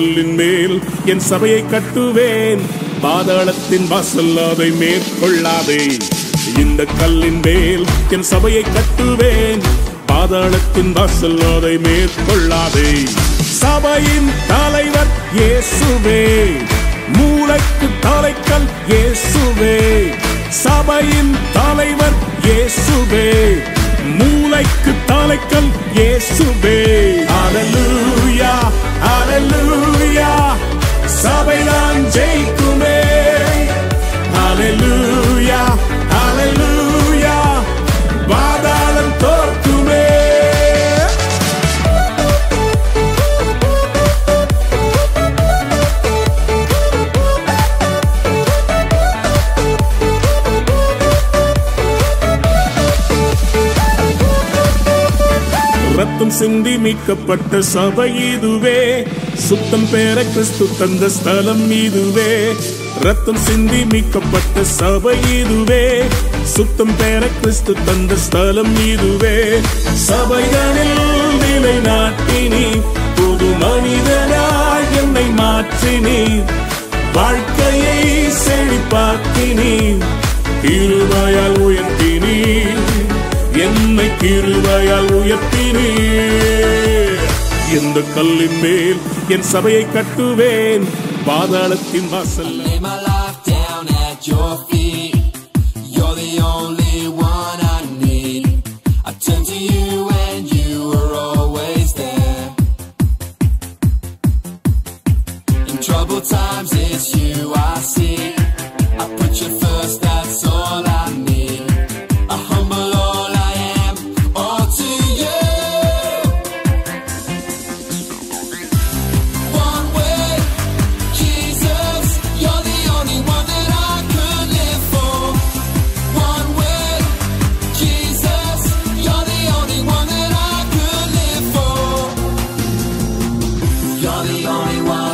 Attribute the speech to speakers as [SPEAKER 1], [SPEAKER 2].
[SPEAKER 1] கல்லின் மேல் என் சபையை கட்டுவேன், பாதாளத்தின் வாசல் அதை மேற்கொள்ளாதே. இந்த கல்லின் மேல் என் சபையை கட்டுவேன், பாதாளத்தின் வாசல் அதை மேற்கொள்ளாதே. சபையின் தலைவர் இயேசுவே, மூளைக்கு தலைக்கல் இயேசுவே. சபையின் தலைவர் இயேசுவே, மூளைக்கு தலைக்கல் இயேசுவே. ஹல்லேலூயா ஹல்லேலூயா, சபைதான் ஜெயிக்குமே. ஹல்லேலூயா ஹல்லேலூயா, பாதாளம் தோற்குமே. ரத்தம் சிந்தி மீட்கப்பட்ட சபை இதுவே, சுத்தம் பெற கிறிஸ்து தந்த ஸ்தலம் இதுவே. ரத்தம் சிந்தி மீட்கப்பட்ட சபை இதுவே, சுத்தம் பெற கிறிஸ்து தந்த ஸ்தலம் இதுவே. சபைகளில் நிலை நாட்டினி, புது மனிதனாய் என்னை மாற்றினி, வாழ்க்கையை செழிப்பாக்கினி, கிருபையால் உயர்த்தினி, என்னை கிருபையால் உயர்த்தினீ. இந்த கல்லின் மேல் என் சபையை கட்டுவேன், பாதாளத்தின் வாசல்.
[SPEAKER 2] Lay my life down at your feet. You're the only one I need. I turn to you and you are always there. In troubled times it's you I see. I put you first, that's all I need. I humble all I am, all to you. One way, Jesus, you're the only one that I could live for. One way, Jesus, you're the only one that I could live for. You're the only one.